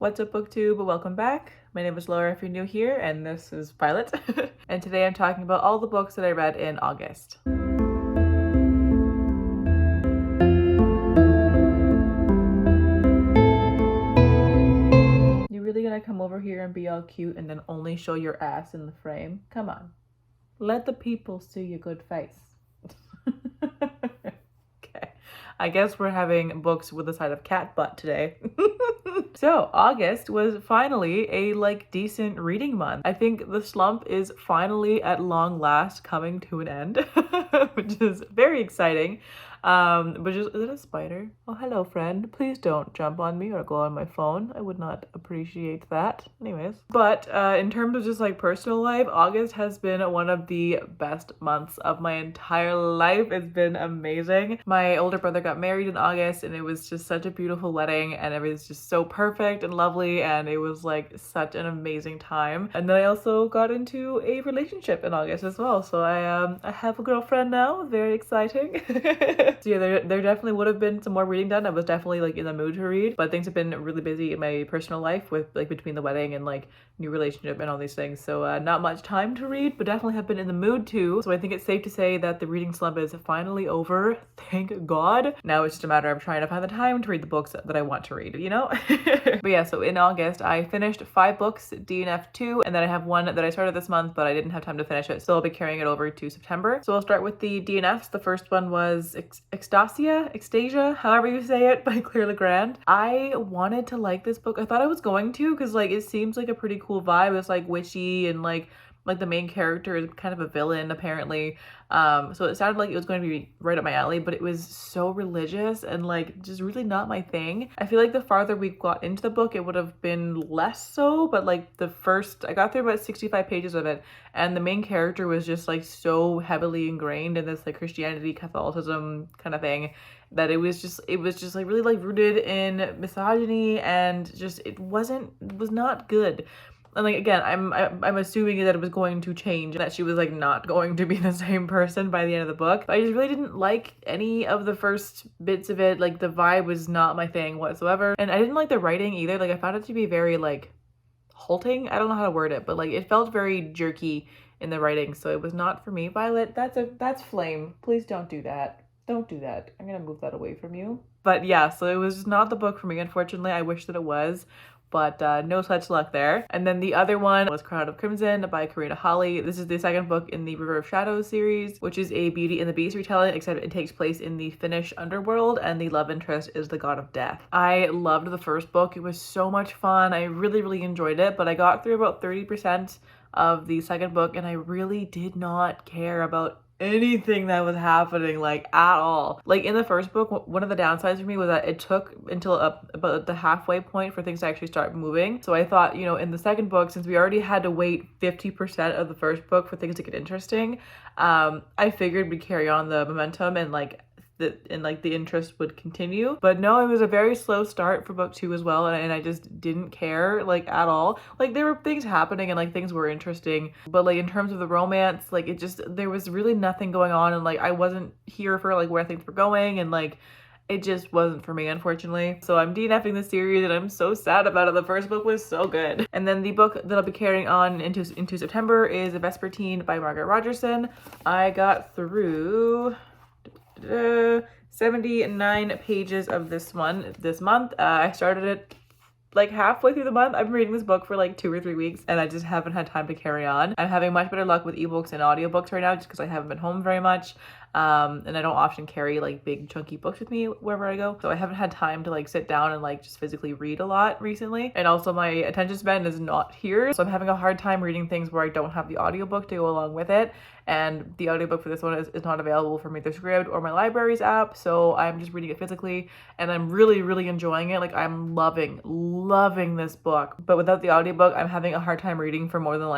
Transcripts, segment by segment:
What's up, booktube? Welcome back. My name is Laura if you're new here, and this is Violet. And today I'm talking about all the books that I read in August. You really gonna come over here and be all cute and then only show your ass in the frame? Come on. Let the people see your good face. Okay. I guess we're having books with a side of cat butt today. So August was finally a decent reading month. I think the slump is finally at long last coming to an end, which is very exciting. Is it a spider? Oh, hello friend. Please don't jump on me or go on my phone. I would not appreciate that. Anyways. But in terms of just personal life, August has been one of the best months of my entire life. It's been amazing. My older brother got married in August and it was just such a beautiful wedding and it was just so perfect and lovely and it was such an amazing time. And then I also got into a relationship in August as well. So I have a girlfriend now. Very exciting. So yeah, there definitely would have been some more reading done. I was definitely in the mood to read, but things have been really busy in my personal life with between the wedding and new relationship and all these things. So not much time to read, but definitely have been in the mood to. So I think it's safe to say that the reading slump is finally over. Thank God. Now it's just a matter of trying to find the time to read the books that I want to read, you know? But yeah, so in August, I finished 5 books, DNF 2, and then I have one that I started this month, but I didn't have time to finish it. So I'll be carrying it over to September. So I'll start with the DNFs. The first one was Extasia, however you say it, by Legrand. I wanted to like this book. I thought I was going to because it seems like a pretty cool vibe. It's witchy and the main character is kind of a villain apparently. So it sounded like it was going to be right up my alley, but it was so religious and just really not my thing. I feel like the farther we got into the book, it would have been less so, but I got through about 65 pages of it and the main character was just so heavily ingrained in this Christianity, Catholicism kind of thing that it was just really rooted in misogyny and it was not good. And again, I'm assuming that it was going to change, that she was not going to be the same person by the end of the book. But I just really didn't like any of the first bits of it. The vibe was not my thing whatsoever. And I didn't like the writing either. I found it to be very halting. I don't know how to word it, but it felt very jerky in the writing. So it was not for me. Violet, that's flame. Please don't do that. Don't do that. I'm gonna move that away from you. But yeah, so it was just not the book for me, unfortunately. I wish that it was. But no such luck there. And then the other one was Crown of Crimson by Karina Halle. This is the second book in the River of Shadows series, which is a Beauty and the Beast retelling, except it takes place in the Finnish underworld and the love interest is the god of death. I loved the first book. It was so much fun. I really, really enjoyed it, but I got through about 30% of the second book and I really did not care about anything that was happening at all. In the first book, one of the downsides for me was that it took until about the halfway point for things to actually start moving. So I thought, in the second book, since we already had to wait 50% of the first book for things to get interesting, I figured we'd carry on the momentum and the interest would continue. But no, it was a very slow start for book 2 as well, and I just didn't care at all. There were things happening and things were interesting, but in terms of the romance, there was really nothing going on, and I wasn't here for where things were going, and it just wasn't for me, unfortunately. So I'm DNFing the series and I'm so sad about it. The first book was so good. And then the book that I'll be carrying on into September is Vesper Teen by Margaret Rogerson. I got through 79 pages of this month. I started it halfway through the month. I've been reading this book for 2 or 3 weeks and I just haven't had time to carry on. I'm having much better luck with ebooks and audiobooks right now just because I haven't been home very much. And I don't often carry big chunky books with me wherever I go. So I haven't had time to sit down and just physically read a lot recently. And also my attention span is not here. So I'm having a hard time reading things where I don't have the audiobook to go along with it. And the audiobook for this one is not available from either Schwab or my library's app. So I'm just reading it physically and I'm really, really enjoying it. I'm loving this book. But without the audiobook, I'm having a hard time reading for more than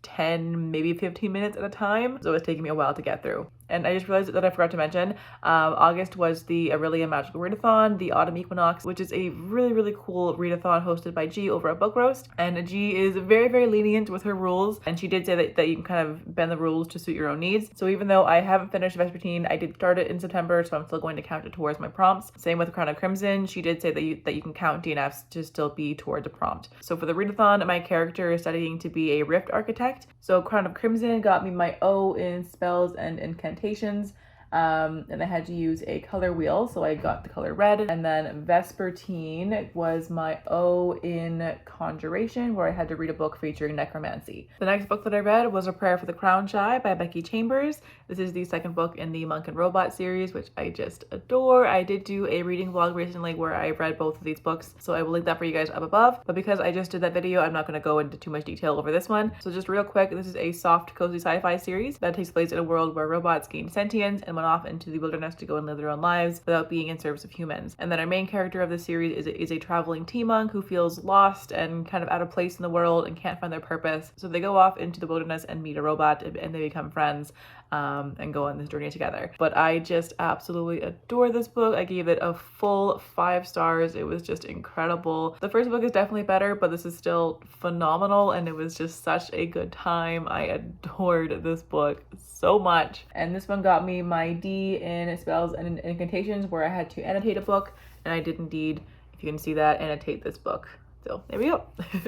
10, maybe 15 minutes at a time. So it's taking me a while to get through. And I just realized that I forgot to mention, August was the Orilium Magical Readathon, the Autumn Equinox, which is a really, really cool readathon hosted by G over at Book Roast. And G is very, very lenient with her rules. And she did say that you can kind of bend the rules to suit your own needs. So even though I haven't finished Vespertine, I did start it in September, so I'm still going to count it towards my prompts. Same with Crown of Crimson. She did say that you can count DNFs to still be towards a prompt. So for the readathon, my character is studying to be a Rift Architect. So Crown of Crimson got me my O in spells and incantations. And I had to use a color wheel, so I got the color red. And then Vesper Teen was my O in conjuration, where I had to read a book featuring necromancy. The next book that I read was A Prayer for the Crown Shy by Becky Chambers. This is the second book in the Monk and Robot series, which I just adore. I did do a reading vlog recently where I read both of these books, so I will link that for you guys up above. But because I just did that video, I'm not going to go into too much detail over this one. So just real quick, this is a soft, cozy sci-fi series that takes place in a world where robots gain sentience and went off into the wilderness to go and live their own lives without being in service of humans. And then our main character of the series is a traveling tea monk who feels lost and kind of out of place in the world and can't find their purpose. So they go off into the wilderness and meet a robot, and they become friends and go on this journey together. But I just absolutely adore this book. I gave it a full 5 stars. It was just incredible. The first book is definitely better, but this is still phenomenal, and it was just such a good time. I adored this book so much. And this one got me my D in spells and incantations, where I had to annotate a book, and I did indeed, if you can see that, annotate this book. So there we go.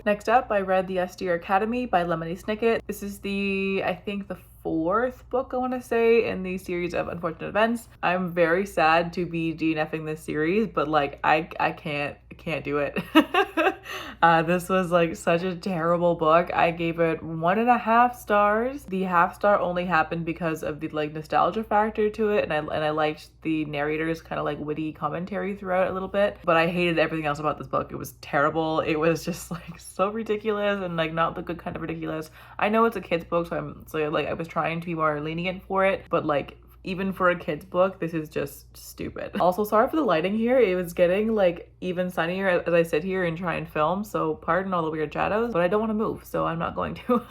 Next up, I read the SSR Academy by Lemony Snicket. This is I think the 4th book, I want to say, in the series of unfortunate events. I'm very sad to be DNFing this series, but like I can't do it. This was like such a terrible book. I gave it 1.5 stars. The half star only happened because of the like nostalgia factor to it, and I liked the narrator's kind of like witty commentary throughout a little bit, but I hated everything else about this book. It was terrible. It was just like so ridiculous, and like not the good kind of ridiculous. I know it's a kid's book, so like I was trying to be more lenient for it, but like even for a kid's book, this is just stupid. Also, sorry for the lighting here. It was getting like even sunnier as I sit here and try and film, so pardon all the weird shadows, but I don't want to move, so I'm not going to.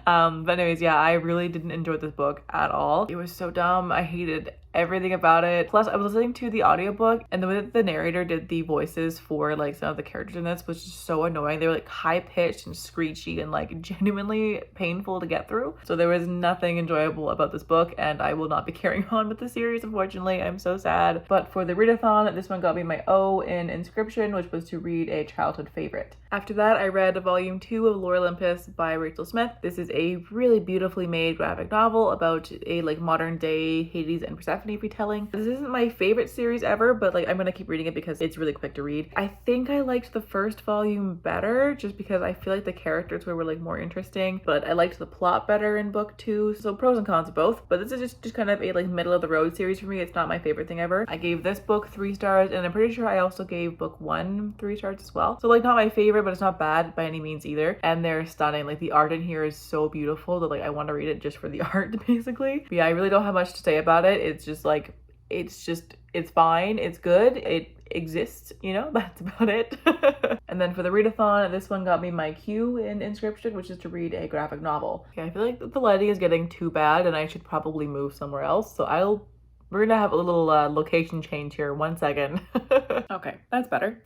But anyways, yeah, I really didn't enjoy this book at all. It was so dumb. I hated everything about it. Plus, I was listening to the audiobook, and the way that the narrator did the voices for like some of the characters in this was just so annoying. They were like high pitched and screechy and like genuinely painful to get through. So there was nothing enjoyable about this book, and I will not be carrying on with the series, unfortunately. I'm so sad. But for the readathon, this one got me my O in Inscription, which was to read a childhood favorite. After that, I read volume 2 of Lore Olympus by Rachel Smythe. This is a really beautifully made graphic novel about a like modern day Hades and Persephone retelling. This isn't my favorite series ever, but like I'm gonna keep reading it because it's really quick to read. I think I liked the first volume better just because I feel like the characters were like more interesting, but I liked the plot better in book 2. So pros and cons of both, but this is just kind of a like middle of the road series for me. It's not my favorite thing ever. I gave this book 3 stars, and I'm pretty sure I also gave book 1 3 stars as well. So like not my favorite, but it's not bad by any means either. And they're stunning. Like the art in here is so beautiful that like I want to read it just for the art basically. But yeah, I really don't have much to say about it. It's just like it's fine, it's good, it exists, you know, that's about it. And then for the readathon, this one got me my Q in Inscription, which is to read a graphic novel. Okay, I feel like the lighting is getting too bad and I should probably move somewhere else, so we're gonna have a little location change here. 1 second. Okay, that's better.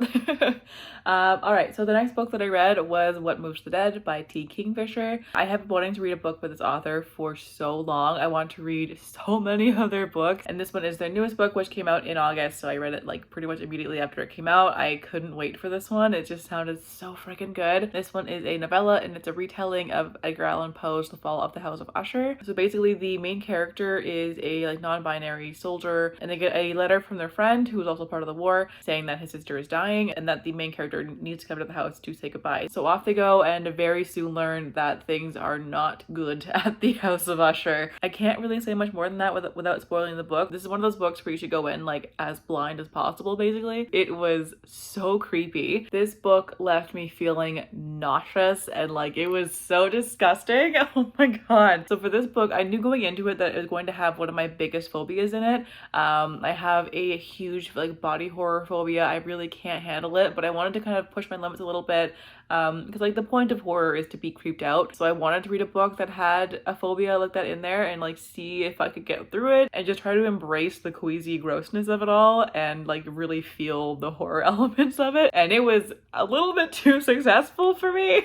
All right, so the next book that I read was What Moves the Dead by T. Kingfisher. I have been wanting to read a book by this author for so long. I want to read so many other books, and this one is their newest book, which came out in August, so I read it like pretty much immediately after it came out. I couldn't wait for this one. It just sounded so freaking good. This one is a novella, and it's a retelling of Edgar Allan Poe's The Fall of the House of Usher. So basically, the main character is a like non-binary soldier, and they get a letter from their friend who is also part of the war saying that his sister is dying and that the main character needs to come to the house to say goodbye. So off they go, and very soon learn that things are not good at the House of Usher. I can't really say much more than that without spoiling the book. This is one of those books where you should go in like as blind as possible basically. It was so creepy. This book left me feeling nauseous and like it was so disgusting. Oh my god. So for this book, I knew going into it that it was going to have one of my biggest phobias in it. I have a huge like body horror phobia. I really can't handle it, but I wanted to kind of push my limits a little bit because like the point of horror is to be creeped out. So I wanted to read a book that had a phobia like that in there and like see if I could get through it and just try to embrace the queasy grossness of it all and like really feel the horror elements of it. And it was a little bit too successful for me.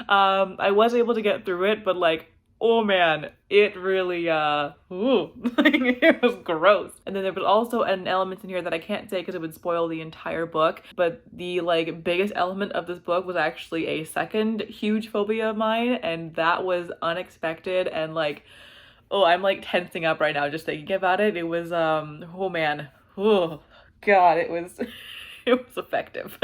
I was able to get through it, but like, oh man, it really, ooh, like, it was gross. And then there was also an element in here that I can't say because it would spoil the entire book, but the like biggest element of this book was actually a second huge phobia of mine, and that was unexpected and like, oh, I'm like tensing up right now just thinking about it. It was, oh man, oh god, it was, it was effective.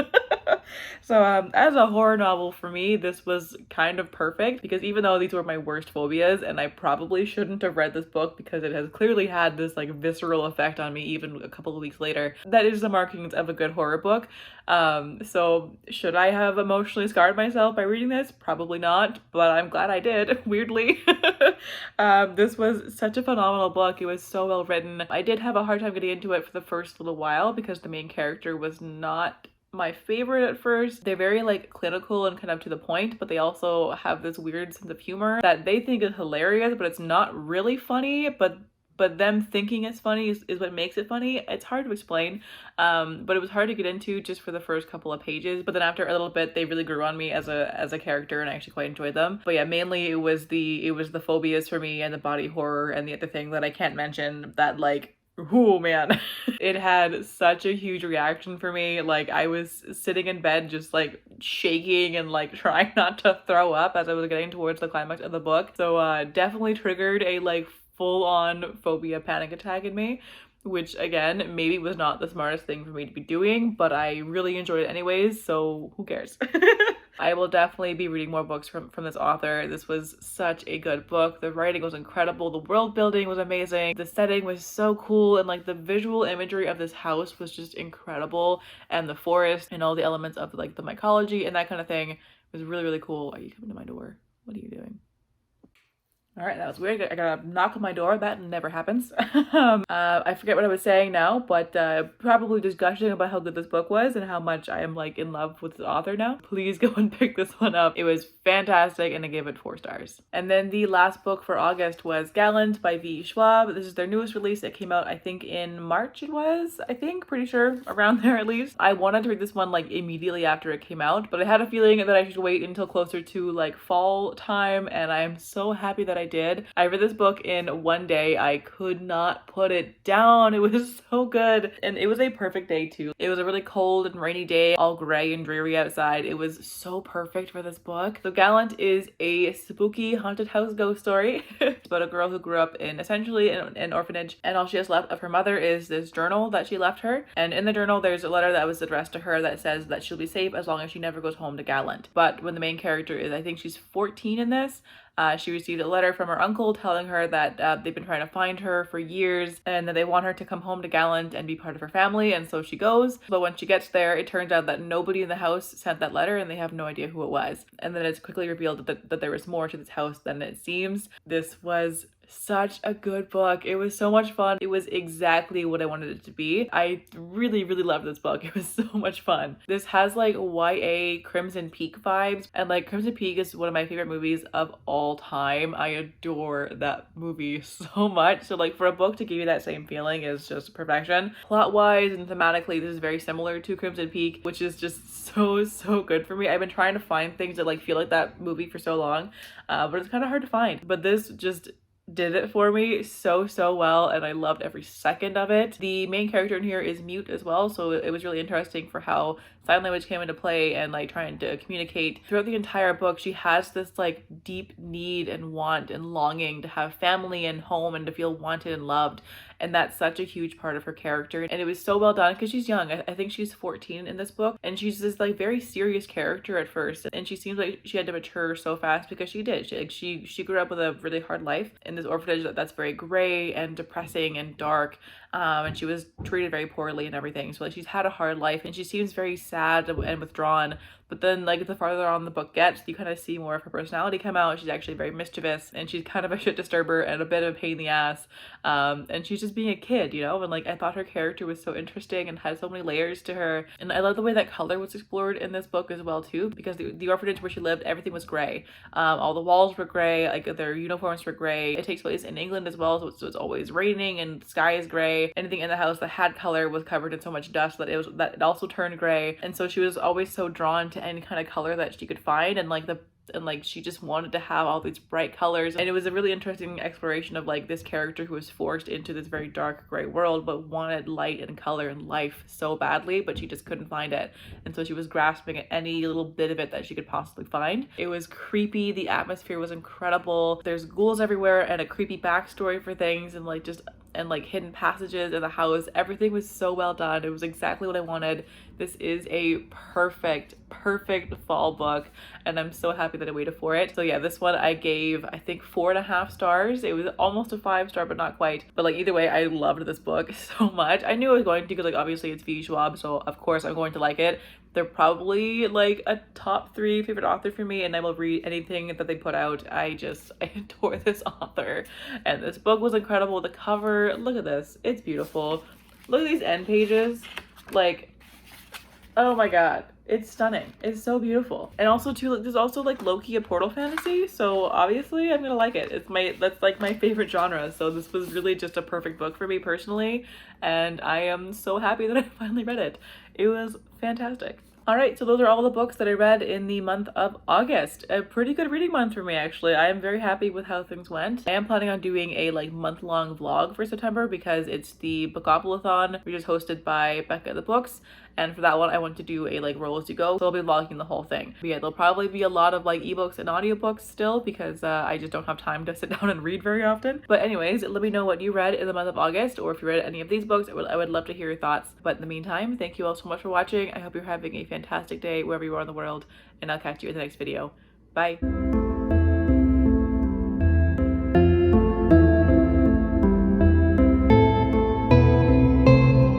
So as a horror novel for me, this was kind of perfect because even though these were my worst phobias and I probably shouldn't have read this book because it has clearly had this like visceral effect on me even a couple of weeks later, that is the markings of a good horror book. So should I have emotionally scarred myself by reading this? Probably not, but I'm glad I did, weirdly. This was such a phenomenal book. It was so well written. I did have a hard time getting into it for the first little while because the main character was not my favorite at first. They're very like clinical and kind of to the point, but they also have this weird sense of humor that they think is hilarious, but it's not really funny, but them thinking it's funny is what makes it funny. It's hard to explain, but it was hard to get into just for the first couple of pages, but then after a little bit they really grew on me as a character and I actually quite enjoyed them. But yeah, mainly it was the phobias for me and the body horror and the other thing that I can't mention that like, oh man, it had such a huge reaction for me. Like I was sitting in bed just like shaking and like trying not to throw up as I was getting towards the climax of the book. So definitely triggered a like full-on phobia panic attack in me, which again maybe was not the smartest thing for me to be doing, but I really enjoyed it anyways, so who cares. I will definitely be reading more books from this author. This was such a good book. The writing was incredible. The world building was amazing. The setting was so cool, and like the visual imagery of this house was just incredible, and the forest and all the elements of like the mycology and that kind of thing was really, really cool. Are you coming to my door? What are you doing? All right, that was weird. I got a knock on my door. That never happens. I forget what I was saying now, but probably just gushing about how good this book was and how much I am like in love with the author now. Please go and pick this one up. It was fantastic and I gave it 4 stars. And then the last book for August was Gallant by V. Schwab. This is their newest release. It came out, I think, in March it was, I think, pretty sure, around there at least. I wanted to read this one like immediately after it came out, but I had a feeling that I should wait until closer to like fall time, and I am so happy that I did. I read this book in one day. I could not put it down. It was so good. And it was a perfect day too. It was a really cold and rainy day, all gray and dreary outside. It was so perfect for this book. So Gallant is a spooky haunted house ghost story. It's about a girl who grew up in essentially an orphanage, and all she has left of her mother is this journal that she left her. And in the journal there's a letter that was addressed to her that says that she'll be safe as long as she never goes home to Gallant. But when the main character is, I think she's 14 in this, she received a letter from her uncle telling her that they've been trying to find her for years and that they want her to come home to Gallant and be part of her family, and so she goes. But when she gets there, it turns out that nobody in the house sent that letter and they have no idea who it was. And then it's quickly revealed that there was more to this house than it seems. This was such a good book. It was so much fun. It was exactly what I wanted it to be. I really, really loved this book. It was so much fun. This has like YA Crimson Peak vibes, and like Crimson Peak is one of my favorite movies of all time. I adore that movie so much. So like for a book to give you that same feeling is just perfection. Plot wise and thematically, this is very similar to Crimson Peak, which is just so good for me. I've been trying to find things that like feel like that movie for so long, but it's kind of hard to find. But this just did it for me so well, and I loved every second of it. The main character in here is mute as well, so it was really interesting for how sign language came into play and like trying to communicate. Throughout the entire book, she has this like deep need and want and longing to have family and home and to feel wanted and loved, and that's such a huge part of her character. And it was so well done because she's young. I think she's 14 in this book, and she's this like very serious character at first, and she seems like she had to mature so fast because she did. She grew up with a really hard life in this orphanage that's very gray and depressing and dark, and she was treated very poorly and everything. So like she's had a hard life, and she seems very sad and withdrawn. But then like the farther on the book gets, you kind of see more of her personality come out. She's actually very mischievous, and she's kind of a shit disturber and a bit of a pain in the ass. And she's just being a kid, you know, and like I thought her character was so interesting and had so many layers to her. And I love the way that color was explored in this book as well too, because the orphanage where she lived, everything was gray. All the walls were gray, like their uniforms were gray. It takes place in England as well, so it's always raining and the sky is gray. Anything in the house that had color was covered in so much dust that it also turned gray. And so she was always so drawn to any kind of color that she could find, and she just wanted to have all these bright colors. And it was a really interesting exploration of like this character who was forced into this very dark gray world but wanted light and color and life so badly, but she just couldn't find it. And so she was grasping at any little bit of it that she could possibly find. It was creepy. The atmosphere was incredible. There's ghouls everywhere and a creepy backstory for things, and like hidden passages in the house. Everything was so well done. It was exactly what I wanted. This is a perfect fall book, and I'm so happy that I waited for it. So yeah, this one I gave, I think, 4.5 stars. It was almost a 5-star, but not quite. But like either way, I loved this book so much. I knew I was going to, because like obviously it's V. Schwab, so of course I'm going to like it. They're probably like a top 3 favorite author for me, and I will read anything that they put out. I adore this author, and this book was incredible. The cover, look at this, it's beautiful. Look at these end pages, like, oh my god, it's stunning. It's so beautiful. And also too, there's also like low-key a portal fantasy, so obviously I'm gonna like it. That's like my favorite genre, so this was really just a perfect book for me personally, and I am so happy that I finally read it. It was fantastic. Alright, so those are all the books that I read in the month of August. A pretty good reading month for me, actually. I am very happy with how things went. I am planning on doing a like month-long vlog for September because it's the Bookopoly-thon, which is hosted by Becca the Books. And for that one, I want to do a like roll as you go. So I'll be vlogging the whole thing. But yeah, there'll probably be a lot of like ebooks and audiobooks still, because I just don't have time to sit down and read very often. But anyways, let me know what you read in the month of August, or if you read any of these books. I would love to hear your thoughts. But in the meantime, thank you all so much for watching. I hope you're having a fantastic day wherever you are in the world, and I'll catch you in the next video. Bye.